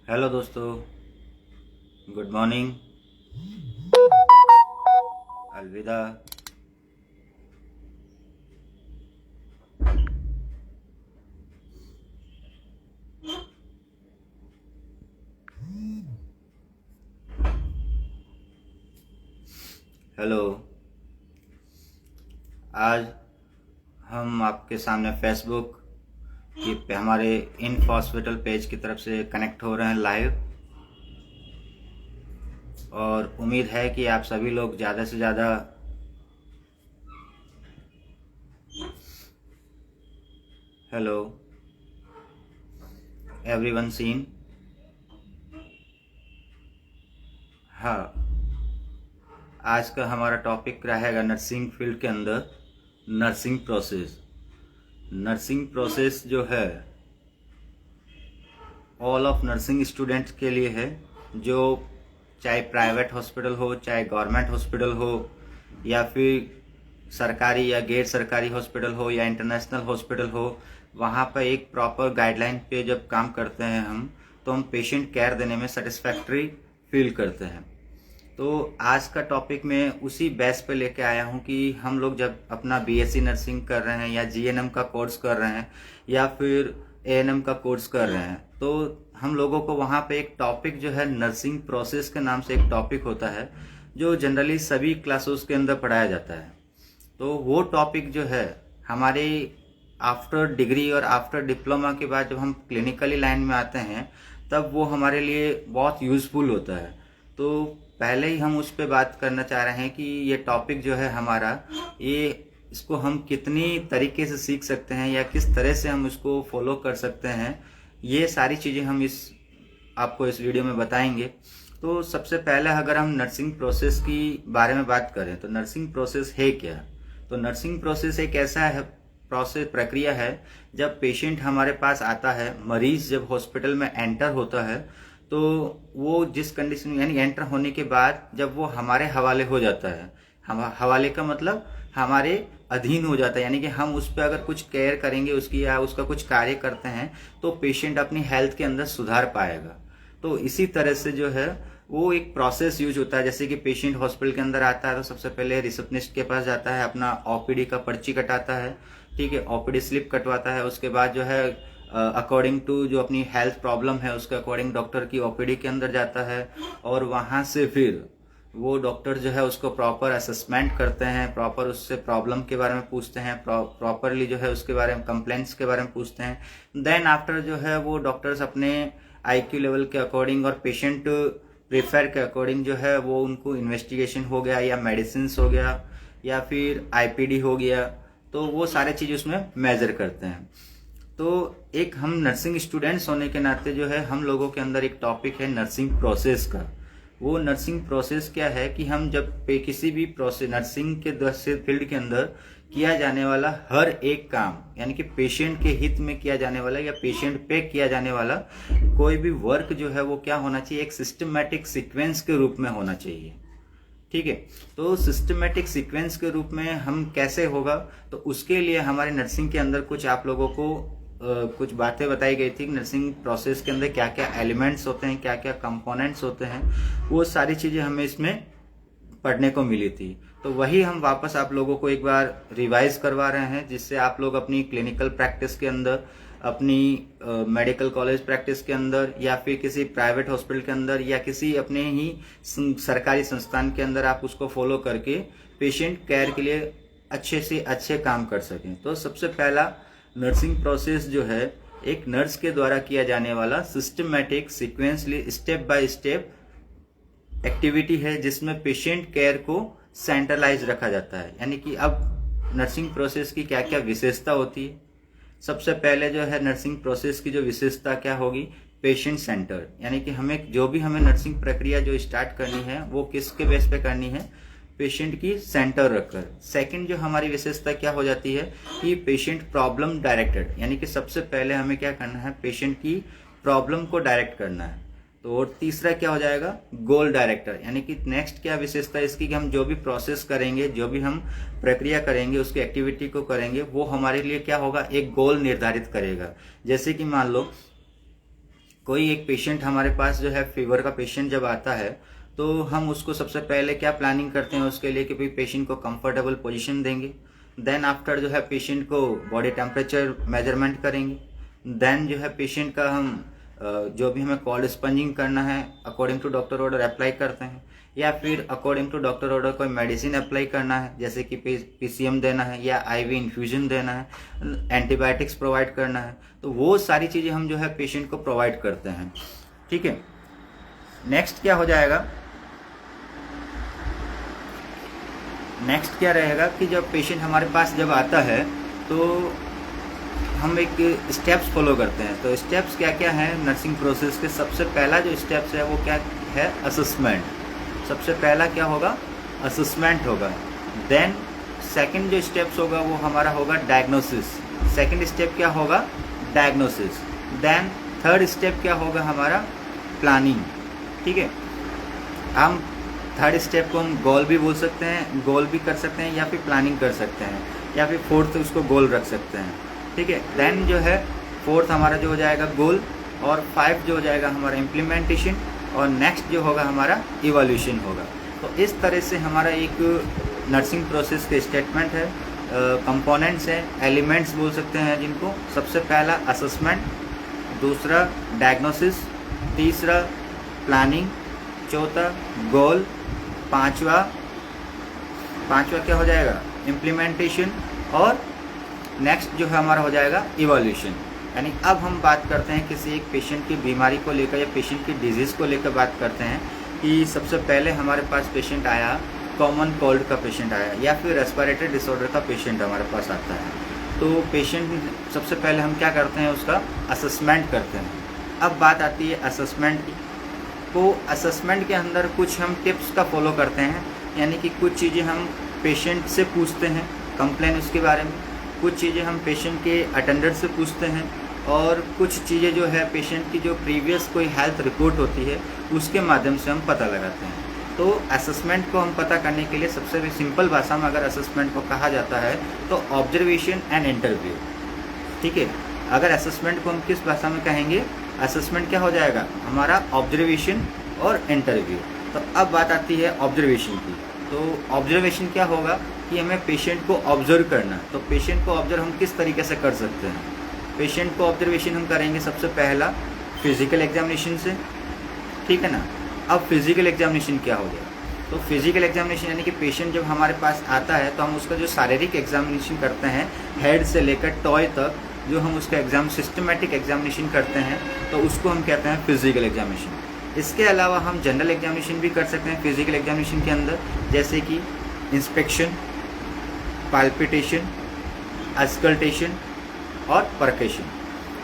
Hello दोस्तों, good morning, अलविदा। Hello. आज हम आपके सामने फेसबुक की पे हमारे इन्फो हॉस्पिटल पेज की तरफ से कनेक्ट हो रहे हैं लाइव, और उम्मीद है कि आप सभी लोग ज़्यादा से ज़्यादा हेलो एवरीवन सीन। हाँ, आज का हमारा टॉपिक रहेगा नर्सिंग फील्ड के अंदर नर्सिंग प्रोसेस। नर्सिंग प्रोसेस जो है ऑल ऑफ नर्सिंग स्टूडेंट्स के लिए है, जो चाहे प्राइवेट हॉस्पिटल हो, चाहे गवर्नमेंट हॉस्पिटल हो, या फिर सरकारी या गैर सरकारी हॉस्पिटल हो, या इंटरनेशनल हॉस्पिटल हो। वहाँ पर एक प्रॉपर गाइडलाइन पे जब काम करते हैं हम, तो हम पेशेंट केयर देने में सेटिस्फैक्ट्री फील करते हैं। तो आज का टॉपिक मैं उसी बेस पे लेके आया हूँ कि हम लोग जब अपना बीएससी नर्सिंग कर रहे हैं, या जीएनएम का कोर्स कर रहे हैं, या फिर एएनएम का कोर्स कर रहे हैं, तो हम लोगों को वहाँ पे एक टॉपिक जो है नर्सिंग प्रोसेस के नाम से एक टॉपिक होता है, जो जनरली सभी क्लासेस के अंदर पढ़ाया जाता है। तो वो टॉपिक जो है हमारे आफ्टर डिग्री और आफ्टर डिप्लोमा के बाद जब हम क्लिनिकली लाइन में आते हैं, तब वो हमारे लिए बहुत यूज़फुल होता है। तो पहले ही हम उस पर बात करना चाह रहे हैं कि ये टॉपिक जो है हमारा, ये इसको हम कितनी तरीके से सीख सकते हैं, या किस तरह से हम इसको फॉलो कर सकते हैं, ये सारी चीज़ें हम आपको इस वीडियो में बताएंगे। तो सबसे पहले अगर हम नर्सिंग प्रोसेस की बारे में बात करें, तो नर्सिंग प्रोसेस है क्या? तो नर्सिंग प्रोसेस एक ऐसा है प्रक्रिया है, जब पेशेंट हमारे पास आता है, मरीज जब हॉस्पिटल में एंटर होता है, तो वो जिस कंडीशन में, यानी एंटर होने के बाद जब वो हमारे हवाले हो जाता है, हम हवाले का मतलब हमारे अधीन हो जाता है, यानी कि हम उस पर अगर कुछ केयर करेंगे उसकी, या उसका कुछ कार्य करते हैं, तो पेशेंट अपनी हेल्थ के अंदर सुधार पाएगा। तो इसी तरह से जो है वो एक प्रोसेस यूज होता है। जैसे कि पेशेंट हॉस्पिटल के अंदर आता है, तो सबसे पहले रिसेप्शनिस्ट के पास जाता है, अपना ओपीडी का पर्ची कटाता है, ठीक है, ओपीडी स्लिप कटवाता है। उसके बाद जो है अकॉर्डिंग टू जो अपनी हेल्थ प्रॉब्लम है उसके अकॉर्डिंग डॉक्टर की ओपीडी के अंदर जाता है, और वहां से फिर वो डॉक्टर जो है उसको प्रॉपर असेसमेंट करते हैं, प्रॉपर उससे प्रॉब्लम के बारे में पूछते हैं, प्रॉपरली जो है उसके बारे में कंप्लेंट्स के बारे में पूछते हैं। देन आफ्टर जो है वो डॉक्टर्स अपने आईक्यू लेवल के अकॉर्डिंग और पेशेंट प्रेफर के अकॉर्डिंग जो है वो उनको इन्वेस्टिगेशन हो गया, या मेडिसिन हो गया, या फिर आईपीडी हो गया, तो वो सारे चीज उसमें मेजर करते हैं। तो एक हम नर्सिंग स्टूडेंट्स होने के नाते जो है हम लोगों के अंदर एक टॉपिक है नर्सिंग प्रोसेस का। वो नर्सिंग प्रोसेस क्या है कि हम जब पे किसी भी प्रोसेस नर्सिंग के फील्ड के अंदर किया जाने वाला हर एक काम, यानी कि पेशेंट के हित में किया जाने वाला या पेशेंट पे किया जाने वाला कोई भी वर्क जो है वो क्या होना चाहिए, एक सिस्टमैटिक सीक्वेंस के रूप में होना चाहिए। ठीक है, तो सिस्टमैटिक सीक्वेंस के रूप में हम कैसे होगा, तो उसके लिए हमारे नर्सिंग के अंदर कुछ आप लोगों को कुछ बातें बताई गई थी। नर्सिंग प्रोसेस के अंदर क्या क्या एलिमेंट्स होते हैं, क्या क्या कंपोनेंट्स होते हैं, वो सारी चीजें हमें इसमें पढ़ने को मिली थी। तो वही हम वापस आप लोगों को एक बार रिवाइज करवा रहे हैं, जिससे आप लोग अपनी क्लिनिकल प्रैक्टिस के अंदर, अपनी मेडिकल कॉलेज प्रैक्टिस के अंदर, या फिर किसी प्राइवेट हॉस्पिटल के अंदर, या किसी अपने ही सरकारी संस्थान के अंदर आप उसको फॉलो करके पेशेंट केयर के लिए अच्छे से अच्छे काम कर सकें। तो सबसे पहला नर्सिंग प्रोसेस जो है एक नर्स के द्वारा किया जाने वाला systematic sequentially step by step activity है, जिसमें पेशेंट केयर को सेंट्रलाइज रखा जाता है। यानी कि अब नर्सिंग प्रोसेस की क्या क्या विशेषता होती है। सबसे पहले जो है नर्सिंग प्रोसेस की जो विशेषता क्या होगी, पेशेंट सेंटर, यानी कि हमें नर्सिंग प्रक्रिया जो स्टार्ट करनी है वो किसके बेस पे करनी है, पेशेंट की सेंटर रखकर। सेकंड जो हमारी विशेषता क्या हो जाती है कि पेशेंट प्रॉब्लम डायरेक्टेड, यानी कि सबसे पहले हमें क्या करना है, पेशेंट की प्रॉब्लम को डायरेक्ट करना है। तो और तीसरा क्या हो जाएगा, गोल डायरेक्टर, यानी कि नेक्स्ट क्या विशेषता इसकी कि हम जो भी प्रोसेस करेंगे, जो भी हम प्रक्रिया करेंगे, उसकी एक्टिविटी को करेंगे, वो हमारे लिए क्या होगा, एक गोल निर्धारित करेगा। जैसे कि मान लो कोई एक पेशेंट हमारे पास जो है फीवर का पेशेंट जब आता है तो हम उसको सबसे पहले क्या प्लानिंग करते हैं उसके लिए कि भाई पेशेंट को कंफर्टेबल पोजीशन देंगे। देन आफ्टर जो है पेशेंट को बॉडी टेम्परेचर मेजरमेंट करेंगे। देन जो है पेशेंट का हम जो भी हमें कोल्ड स्पंजिंग करना है according to doctor order apply करते हैं, या फिर अकॉर्डिंग टू डॉक्टर ऑर्डर कोई मेडिसिन अप्लाई करना है जैसे कि पीसीएम देना है या आईवी इन्फ्यूजन देना है, एंटीबायोटिक्स प्रोवाइड करना है। तो वो सारी चीज़ें हम जो है पेशेंट को प्रोवाइड करते हैं। ठीक है, नेक्स्ट क्या हो जाएगा, नेक्स्ट क्या रहेगा कि जब पेशेंट हमारे पास जब आता है तो हम एक स्टेप्स फॉलो करते हैं। तो स्टेप्स क्या क्या हैं नर्सिंग प्रोसेस के। सबसे पहला जो स्टेप्स है वो क्या है, असेसमेंट। सबसे पहला क्या होगा, असेसमेंट होगा। देन सेकंड जो स्टेप्स होगा वो हमारा होगा डायग्नोसिस। सेकंड स्टेप क्या होगा, डायग्नोसिस। देन थर्ड स्टेप क्या होगा हमारा, प्लानिंग। ठीक है, हम थर्ड स्टेप को हम गोल भी बोल सकते हैं, गोल भी कर सकते हैं, या फिर प्लानिंग कर सकते हैं, या फिर फोर्थ उसको गोल रख सकते हैं। ठीक है, देन जो है फोर्थ हमारा जो हो जाएगा गोल, और 5 जो हो जाएगा हमारा इम्प्लीमेंटेशन, और नेक्स्ट जो होगा हमारा इवोल्यूशन होगा। तो इस तरह से हमारा एक नर्सिंग प्रोसेस के स्टेटमेंट है, कंपोनेंट्स हैं, एलिमेंट्स बोल सकते हैं जिनको। सबसे पहला असेसमेंट, दूसरा डायग्नोसिस, तीसरा प्लानिंग, चौथा गोल, पांचवा क्या हो जाएगा, इम्प्लीमेंटेशन, और नेक्स्ट जो है हमारा हो जाएगा इवोल्यूशन। यानी अब हम बात करते हैं किसी एक पेशेंट की बीमारी को लेकर या पेशेंट की डिजीज़ को लेकर बात करते हैं कि सबसे पहले हमारे पास पेशेंट आया, कॉमन कोल्ड का पेशेंट आया, या फिर रेस्पिरेटरी डिसऑर्डर का पेशेंट हमारे पास आता है। तो पेशेंट सबसे पहले हम क्या करते हैं, उसका असेसमेंट करते हैं। अब बात आती है असेसमेंट की। तो असेसमेंट के अंदर कुछ हम टिप्स का फॉलो करते हैं, यानी कि कुछ चीज़ें हम पेशेंट से पूछते हैं, कंप्लेन उसके बारे में, कुछ चीज़ें हम पेशेंट के अटेंडर से पूछते हैं, और कुछ चीज़ें जो है पेशेंट की जो प्रीवियस कोई हेल्थ रिपोर्ट होती है उसके माध्यम से हम पता लगाते हैं। तो असेसमेंट को हम पता करने के लिए सबसे भी सिंपल भाषा में अगर असेसमेंट को कहा जाता है तो ऑब्जर्वेशन एंड इंटरव्यू। ठीक है, अगर असेसमेंट को हम किस भाषा में कहेंगे, असेसमेंट क्या हो जाएगा हमारा, ऑब्जर्वेशन और इंटरव्यू। तो अब बात आती है ऑब्जर्वेशन की। तो ऑब्जर्वेशन क्या होगा कि हमें पेशेंट को ऑब्जर्व करना। तो पेशेंट को ऑब्जर्व हम किस तरीके से कर सकते हैं, पेशेंट को ऑब्जर्वेशन हम करेंगे सबसे पहला फिजिकल एग्जामिनेशन से। ठीक है ना। अब फिजिकल एग्जामिनेशन क्या हो गया, तो फिजिकल एग्जामिनेशन यानी कि पेशेंट जब हमारे पास आता है तो हम उसका जो शारीरिक एग्जामिनेशन करते हैं हेड से लेकर टॉय तक, जो हम उसका एग्जाम सिस्टमेटिक एग्जामिनेशन करते हैं, तो उसको हम कहते हैं फिजिकल एग्जामिनेशन। इसके अलावा हम जनरल एग्जामिनेशन भी कर सकते हैं फिजिकल एग्जामिनेशन के अंदर, जैसे कि इंस्पेक्शन, पाल्पिटेशन, अस्कल्टेशन और परकेशन।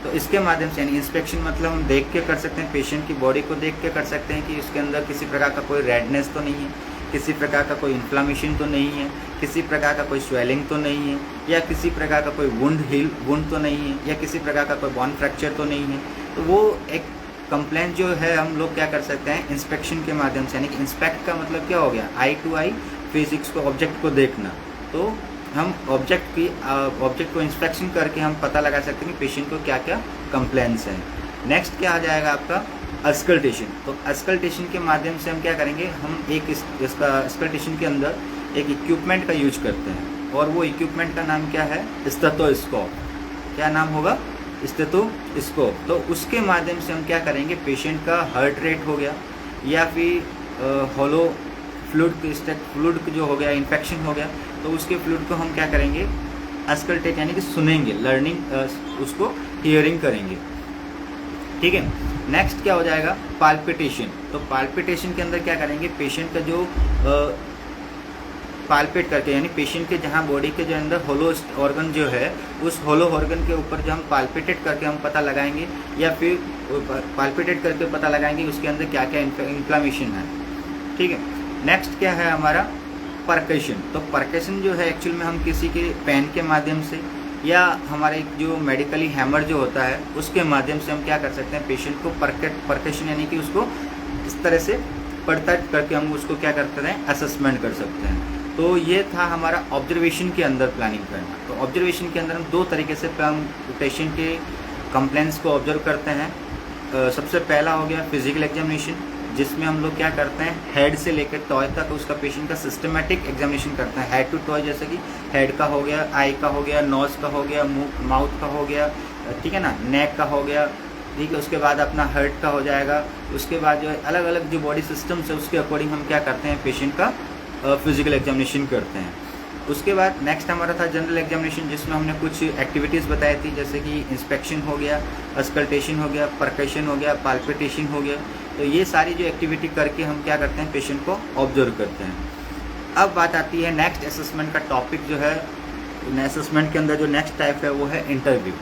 तो इसके माध्यम से, यानी इंस्पेक्शन मतलब हम देख के कर सकते हैं, पेशेंट की बॉडी को देख के कर सकते हैं कि उसके अंदर किसी प्रकार का कोई रेडनेस तो नहीं है, किसी प्रकार का कोई इन्फ्लामेशन तो नहीं है, किसी प्रकार का कोई स्वेलिंग तो नहीं है, या किसी प्रकार का कोई वुंड तो नहीं है, या किसी प्रकार का कोई बोन फ्रैक्चर तो नहीं है। तो वो एक कंप्लेंट जो है हम लोग क्या कर सकते हैं इंस्पेक्शन के माध्यम से, यानी कि इंस्पेक्ट का मतलब क्या हो गया, आई टू आई फिजिक्स को, ऑब्जेक्ट को देखना। तो हम ऑब्जेक्ट को इंस्पेक्शन करके हम पता लगा सकते हैं कि पेशेंट को क्या क्या कंप्लेंट्स हैं। नेक्स्ट क्या आ जाएगा आपका अस्कल्टेशन। तो अस्कल्टेशन के माध्यम से हम क्या करेंगे, हम एक इसका अस्कल्टेशन के अंदर एक इक्विपमेंट का यूज करते हैं, और वो इक्विपमेंट का नाम क्या है, स्टेथोस्कोप। क्या नाम होगा, स्टेथोस्कोप। तो उसके माध्यम से हम क्या करेंगे, पेशेंट का हार्ट रेट हो गया, या फिर हॉलो फ्लूइड जो हो गया, इन्फेक्शन हो गया, तो उसके फ्लूइड को हम क्या करेंगे, अस्कल्टेट यानी कि सुनेंगे, लर्निंग उसको हियरिंग करेंगे। ठीक है। नेक्स्ट क्या हो जाएगा, पाल्पिटेशन। तो पाल्पिटेशन के अंदर क्या करेंगे, पेशेंट का जो पाल्पेट करके, यानी पेशेंट के जहाँ बॉडी के जो अंदर होलो ऑर्गन जो है, उस होलो ऑर्गन के ऊपर जो हम पाल्पिटेट करके हम पता लगाएंगे, या फिर पाल्पिटेट करके पता लगाएंगे उसके अंदर क्या क्या इन्फ्लामेशन है। ठीक है। नेक्स्ट क्या है हमारा, परकेशन। तो परकेशन जो है एक्चुअल में हम किसी के पेन के माध्यम से, या हमारे जो मेडिकली हैमर जो होता है उसके माध्यम से हम क्या कर सकते हैं, पेशेंट को परकेशन यानी कि उसको इस तरह से पढ़ता करके हम उसको क्या करते हैं, असेसमेंट कर सकते हैं। तो ये था हमारा ऑब्जर्वेशन के अंदर प्लानिंग करना। तो ऑब्जर्वेशन के अंदर हम 2 तरीके से हम पेशेंट के कंप्लेंट्स को ऑब्जर्व करते हैं, सबसे पहला हो गया फिजिकल एग्जामिनेशन, जिसमें हम लोग क्या करते हैं, हेड से लेकर टॉय तक उसका पेशेंट का सिस्टमेटिक एग्जामिनेशन करते हैं। हेड टू टॉय, जैसे कि हेड का हो गया, आई का हो गया, नोज़ का हो गया, मुंह माउथ का हो गया, ठीक है ना, नेक का हो गया, ठीक है। उसके बाद अपना हार्ट का हो जाएगा। उसके बाद जो है अलग अलग जो बॉडी सिस्टम्स है उसके अकॉर्डिंग हम क्या करते हैं, पेशेंट का फिजिकल एग्जामिनेशन करते हैं। उसके बाद नेक्स्ट हमारा था जनरल एग्जामिनेशन, जिसमें हमने कुछ एक्टिविटीज़ बताई थी, जैसे कि इंस्पेक्शन हो गया, अस्कल्टेशन हो गया, परकशन हो गया, पाल्पिटेशन हो गया। तो ये सारी जो एक्टिविटी करके हम क्या करते हैं, पेशेंट को ऑब्जर्व करते हैं। अब बात आती है नेक्स्ट असेसमेंट का टॉपिक जो है, असेसमेंट के अंदर जो नेक्स्ट टाइप है वो है इंटरव्यू।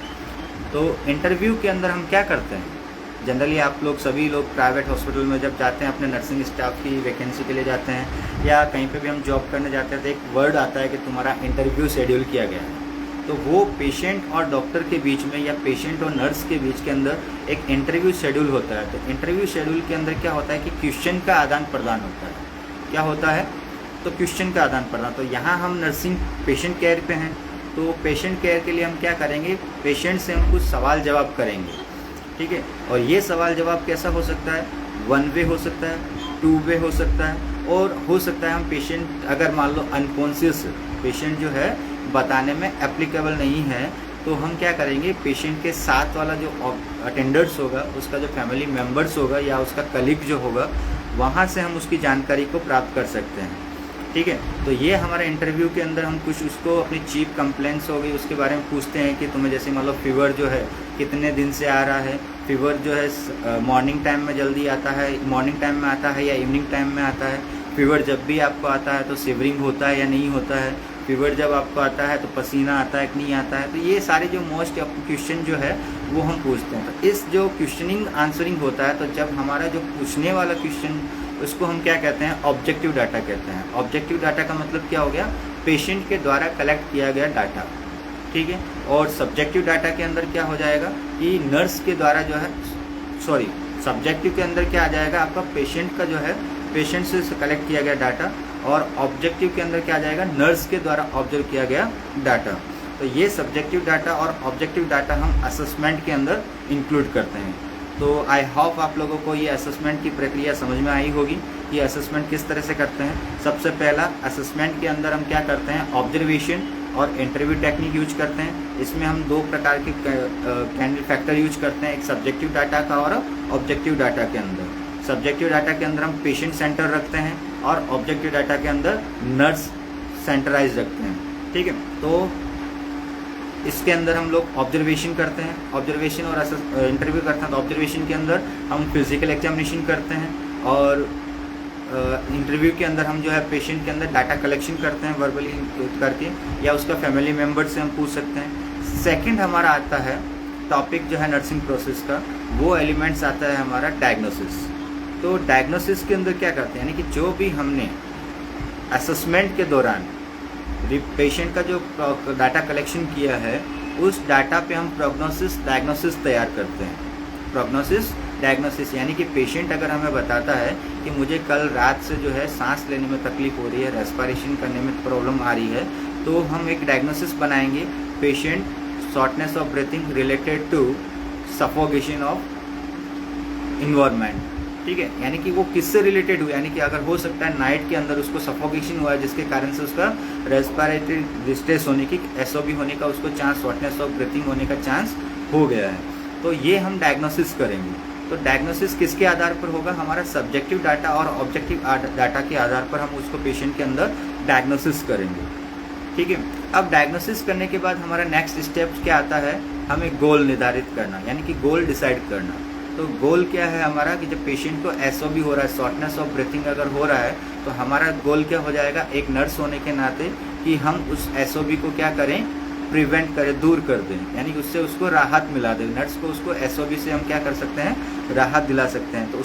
तो इंटरव्यू के अंदर हम क्या करते हैं, जनरली आप लोग सभी लोग प्राइवेट हॉस्पिटल में जब जाते हैं अपने नर्सिंग स्टाफ की वैकेंसी के लिए जाते हैं या कहीं पे भी हम जॉब करने जाते हैं, तो एक वर्ड आता है कि तुम्हारा इंटरव्यू शेड्यूल किया गया है। तो वो पेशेंट और डॉक्टर के बीच में या पेशेंट और नर्स के बीच के अंदर एक इंटरव्यू शेड्यूल होता है। तो इंटरव्यू शेड्यूल के अंदर क्या होता है कि क्वेश्चन का आदान प्रदान होता है। क्या होता है, तो क्वेश्चन का आदान प्रदान। तो यहाँ हम नर्सिंग पेशेंट केयर पे हैं, तो पेशेंट केयर के लिए हम क्या करेंगे, पेशेंट से हम कुछ सवाल जवाब करेंगे, ठीक है। और ये सवाल जवाब कैसा हो सकता है, 1 वे हो सकता है, 2 वे हो सकता है, और हो सकता है हम पेशेंट अगर मान लो अनकॉन्शियस पेशेंट जो है बताने में एप्लीकेबल नहीं है, तो हम क्या करेंगे, पेशेंट के साथ वाला जो अटेंडर्स होगा, उसका जो फैमिली मेम्बर्स होगा या उसका कलीग जो होगा, वहाँ से हम उसकी जानकारी को प्राप्त कर सकते हैं, ठीक है। तो ये हमारे इंटरव्यू के अंदर हम कुछ उसको अपनी चीफ कंप्लेंट्स हो गई उसके बारे में पूछते हैं कि तुम्हें जैसे मान लो फीवर जो है कितने दिन से आ रहा है, फीवर जो है मॉर्निंग टाइम में जल्दी आता है, मॉर्निंग टाइम में आता है या इवनिंग टाइम में आता है, फीवर जब भी आपको आता है तो सिवरिंग होता है या नहीं होता है, फीवर जब आपको आता है तो पसीना आता है कि नहीं आता है। तो ये सारे जो मोस्ट क्वेश्चन जो है वो हम पूछते हैं। तो इस जो क्वेश्चनिंग आंसरिंग होता है, तो जब हमारा जो पूछने वाला क्वेश्चन उसको हम क्या कहते हैं, ऑब्जेक्टिव डाटा कहते हैं। ऑब्जेक्टिव डाटा का मतलब क्या हो गया, पेशेंट के द्वारा कलेक्ट किया गया डाटा, ठीक है। और सब्जेक्टिव डाटा के अंदर क्या हो जाएगा कि नर्स के द्वारा जो है, सॉरी, सब्जेक्टिव के अंदर क्या आ जाएगा आपका, पेशेंट का जो है पेशेंट से कलेक्ट किया गया डाटा, और ऑब्जेक्टिव के अंदर क्या आ जाएगा, नर्स के द्वारा ऑब्जर्व किया गया डाटा। तो ये सब्जेक्टिव डाटा और ऑब्जेक्टिव डाटा हम असेसमेंट के अंदर इंक्लूड करते हैं। तो आई होप आप लोगों को ये असेसमेंट की प्रक्रिया समझ में आई होगी कि असेसमेंट किस तरह से करते हैं। सबसे पहला असेसमेंट के अंदर हम क्या करते हैं, ऑब्जर्वेशन और इंटरव्यू टेक्निक यूज करते हैं। इसमें हम 2 प्रकार के कैंडिडेट फैक्टर यूज करते हैं, एक सब्जेक्टिव डाटा का और ऑब्जेक्टिव डाटा के अंदर। सब्जेक्टिव डाटा के अंदर हम पेशेंट सेंटर रखते हैं और ऑब्जेक्टिव डाटा के अंदर नर्स सेंटराइज रखते हैं, ठीक है। तो इसके अंदर हम लोग ऑब्जर्वेशन करते हैं, ऑब्जर्वेशन और इंटरव्यू करते हैं। तो ऑब्जर्वेशन के अंदर हम फिजिकल एग्जामिनेशन करते हैं और इंटरव्यू के अंदर हम जो है पेशेंट के अंदर डाटा कलेक्शन करते हैं वर्बली करके, या उसका फैमिली मेम्बर से हम पूछ सकते हैं। सेकंड हमारा आता है टॉपिक जो है नर्सिंग प्रोसेस का, वो एलिमेंट्स आता है हमारा डायग्नोसिस। तो डायग्नोसिस के अंदर क्या करते हैं, यानी कि जो भी हमने असेसमेंट के दौरान पेशेंट का जो डाटा कलेक्शन किया है, उस डाटा पे हम प्रोग्नोसिस डायग्नोसिस तैयार करते हैं। प्रोग्नोसिस डायग्नोसिस यानी कि पेशेंट अगर हमें बताता है कि मुझे कल रात से जो है सांस लेने में तकलीफ हो रही है, रेस्पिरेशन करने में प्रॉब्लम आ रही है, तो हम एक डायग्नोसिस बनाएंगे, patient shortness of breathing related to suffocation of environment, ठीक है। यानी कि वो किससे रिलेटेड हुआ, यानी कि अगर हो सकता है नाइट के अंदर उसको सफोकेशन हुआ है जिसके कारण से उसका रेस्पिरेटरी डिस्ट्रेस होने की, एसओबी होने का उसको चांस, शॉर्टनेस ऑफ ब्रीथिंग होने का चांस हो गया है। तो ये हम डायग्नोसिस करेंगे। तो डायग्नोसिस किसके आधार पर होगा, हमारा सब्जेक्टिव डाटा और ऑब्जेक्टिव डाटा के आधार पर हम उसको पेशेंट के अंदर डायग्नोसिस करेंगे, ठीक है। अब डायग्नोसिस करने के बाद हमारा नेक्स्ट स्टेप क्या आता है, हमें गोल निर्धारित करना, यानी कि गोल डिसाइड करना। तो गोल क्या है हमारा कि जब पेशेंट को एसओबी हो रहा है, शॉर्टनेस ऑफ ब्रीथिंग अगर हो रहा है, तो हमारा गोल क्या हो जाएगा, एक नर्स होने के नाते कि हम उस एसओबी को क्या करें, प्रिवेंट करें, दूर कर दें, यानी कि उससे उसको राहत मिला दें। नर्स को उसको एसओबी से हम क्या कर सकते हैं, राहत दिला सकते हैं। तो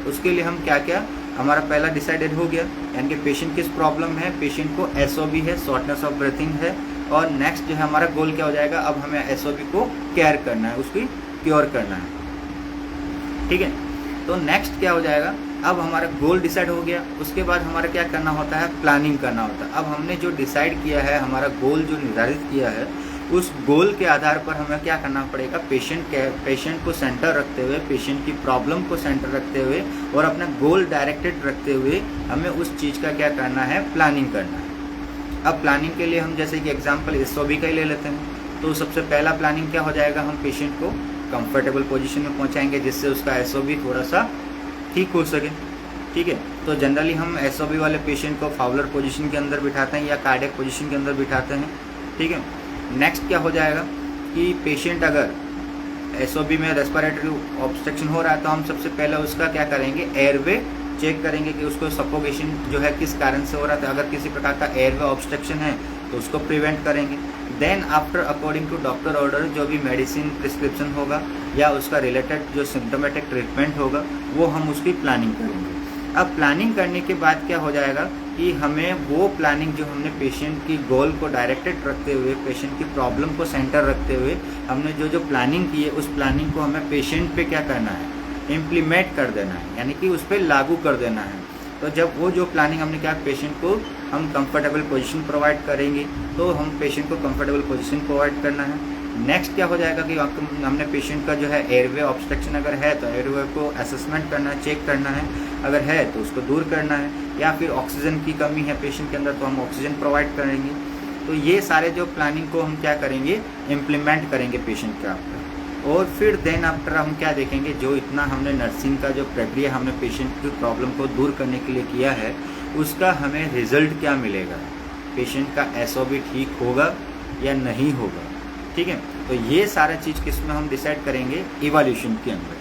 उसके लिए हम क्या क्या, हमारा पहला डिसाइडेड हो गया, यानी कि पेशेंट किस प्रॉब्लम है, पेशेंट को एसओबी है, शॉर्टनेस ऑफ ब्रीथिंग है, और नेक्स्ट जो है हमारा गोल क्या हो जाएगा, अब हमें एसओबी को केयर करना है, उसकी क्योर करना है, ठीक है। तो नेक्स्ट क्या हो जाएगा, अब हमारा गोल डिसाइड हो गया, उसके बाद हमारा क्या करना होता है, प्लानिंग करना होता है। अब हमने जो डिसाइड किया है, हमारा गोल जो निर्धारित किया है, उस गोल के आधार पर हमें क्या करना पड़ेगा, पेशेंट को सेंटर रखते हुए, पेशेंट की प्रॉब्लम को सेंटर रखते हुए और अपना गोल डायरेक्टेड रखते हुए हमें उस चीज़ का क्या करना है, प्लानिंग करना है। अब प्लानिंग के लिए हम जैसे कि एग्जांपल SOB का ही ले लेते हैं, तो सबसे पहला प्लानिंग क्या हो जाएगा, हम पेशेंट को कंफर्टेबल पोजीशन में पहुंचाएंगे जिससे उसका SOB थोड़ा सा ठीक हो सके। ठीक है, तो जनरली हम SOB वाले पेशेंट को फाउलर पोजीशन के अंदर बिठाते हैं या कार्डियक पोजीशन के अंदर बिठाते हैं। ठीक है, नेक्स्ट क्या हो जाएगा कि पेशेंट अगर SOB में रेस्पिरेटरी ऑब्स्ट्रक्शन हो रहा है तो हम सबसे पहले उसका क्या करेंगे, एयरवे चेक करेंगे कि उसको सफोकेशन जो है किस कारण से हो रहा था। अगर किसी प्रकार का एयरवे ऑब्स्ट्रक्शन है तो उसको प्रिवेंट करेंगे। Then after according to doctor order जो भी मेडिसिन प्रिस्क्रिप्शन होगा या उसका रिलेटेड जो सिम्टोमेटिक ट्रीटमेंट होगा वो हम उसकी प्लानिंग करेंगे। अब प्लानिंग करने के बाद क्या हो जाएगा कि हमें वो प्लानिंग जो हमने पेशेंट की गोल को डायरेक्टेड रखते हुए, पेशेंट की प्रॉब्लम को सेंटर रखते हुए हमने जो प्लानिंग की है, उस प्लानिंग को हमें पेशेंट पे क्या करना है, इम्प्लीमेंट कर देना है, यानी कि उस पर लागू कर देना है। तो जब वो जो प्लानिंग हमने क्या, पेशेंट को हम कंफर्टेबल पोजीशन प्रोवाइड करेंगे, तो हम पेशेंट को कंफर्टेबल पोजीशन प्रोवाइड करना है। नेक्स्ट क्या हो जाएगा कि हमने पेशेंट का जो है एयरवे ऑब्स्ट्रक्शन अगर है तो एयरवे को असेसमेंट करना है, चेक करना है, अगर है तो उसको दूर करना है, या फिर ऑक्सीजन की कमी है पेशेंट के अंदर तो हम ऑक्सीजन प्रोवाइड करेंगे। तो ये सारे जो प्लानिंग को हम क्या करेंगे, इम्प्लीमेंट करेंगे पेशेंट के ऊपर। और फिर देन आफ्टर हम क्या देखेंगे, जो इतना हमने नर्सिंग का जो प्रक्रिया हमने पेशेंट की प्रॉब्लम को दूर करने के लिए किया है उसका हमें रिजल्ट क्या मिलेगा, पेशेंट का SOB ठीक होगा या नहीं होगा। ठीक है, तो ये सारा चीज़ किस में हम डिसाइड करेंगे, इवैल्यूएशन के अंदर।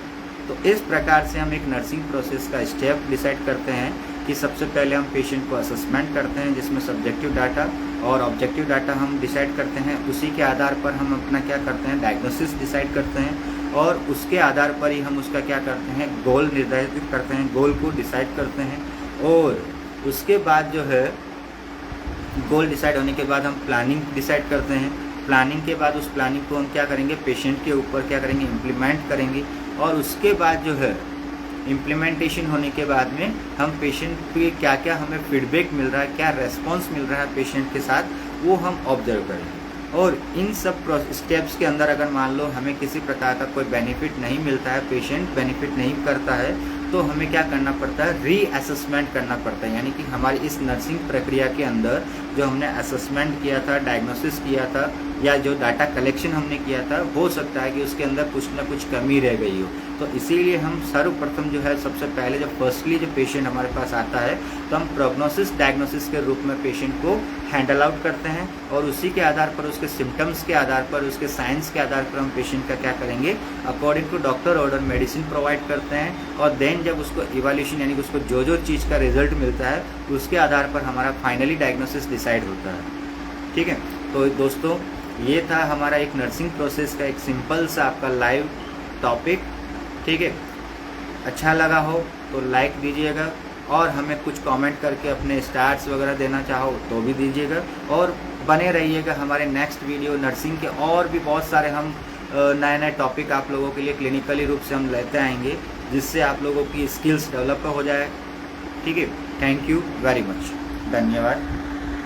तो इस प्रकार से हम एक नर्सिंग प्रोसेस का स्टेप डिसाइड करते हैं कि सबसे पहले हम पेशेंट को असेसमेंट करते हैं जिसमें सब्जेक्टिव डाटा और ऑब्जेक्टिव डाटा हम डिसाइड करते हैं। उसी के आधार पर हम अपना क्या करते हैं, डायग्नोसिस डिसाइड करते हैं और उसके आधार पर ही हम उसका क्या करते हैं, गोल निर्धारित करते हैं, गोल को डिसाइड करते हैं। और उसके बाद जो है गोल डिसाइड होने के बाद हम प्लानिंग डिसाइड करते हैं। प्लानिंग के बाद उस प्लानिंग को हम क्या करेंगे, पेशेंट के ऊपर क्या करेंगे, इम्प्लीमेंट करेंगे। और उसके बाद जो है इम्प्लीमेंटेशन होने के बाद में हम पेशेंट पे क्या क्या हमें फीडबैक मिल रहा है, क्या रेस्पॉन्स मिल रहा है पेशेंट के साथ, वो हम ऑब्जर्व करेंगे। और इन सब स्टेप्स के अंदर अगर मान लो हमें किसी प्रकार का कोई बेनिफिट नहीं मिलता है, पेशेंट बेनिफिट नहीं करता है, तो हमें क्या करना पड़ता है, रीअसेसमेंट करना पड़ता है। यानी कि हमारी इस नर्सिंग प्रक्रिया के अंदर जो हमने असेसमेंट किया था, डायग्नोसिस किया था या जो डाटा कलेक्शन हमने किया था, हो सकता है कि उसके अंदर कुछ ना कुछ कमी रह गई हो। तो इसीलिए हम सर्वप्रथम जो है सबसे पहले जब फर्स्टली जो पेशेंट हमारे पास आता है तो हम प्रोग्नोसिस डायग्नोसिस के रूप में पेशेंट को हैंडल आउट करते हैं और उसी के आधार पर, उसके सिम्टम्स के आधार पर, उसके साइंस के आधार पर हम पेशेंट का क्या करेंगे, according to doctor order medicine provide करते हैं। और देन जब उसको इवैल्यूएशन यानी कि उसको जो चीज़ का रिजल्ट मिलता है उसके आधार पर हमारा फाइनली डायग्नोसिस डिसाइड होता है। ठीक है, तो दोस्तों ये था हमारा एक नर्सिंग प्रोसेस का एक सिंपल सा आपका लाइव टॉपिक। ठीक है, अच्छा लगा हो तो लाइक दीजिएगा और हमें कुछ कमेंट करके अपने स्टार्स वगैरह देना चाहो तो भी दीजिएगा। और बने रहिएगा हमारे नेक्स्ट वीडियो नर्सिंग के, और भी बहुत सारे हम नए टॉपिक आप लोगों के लिए क्लिनिकली रूप से हम लेते आएंगे जिससे आप लोगों की स्किल्स डेवलप हो जाए। ठीक है, थैंक यू वेरी मच, धन्यवाद।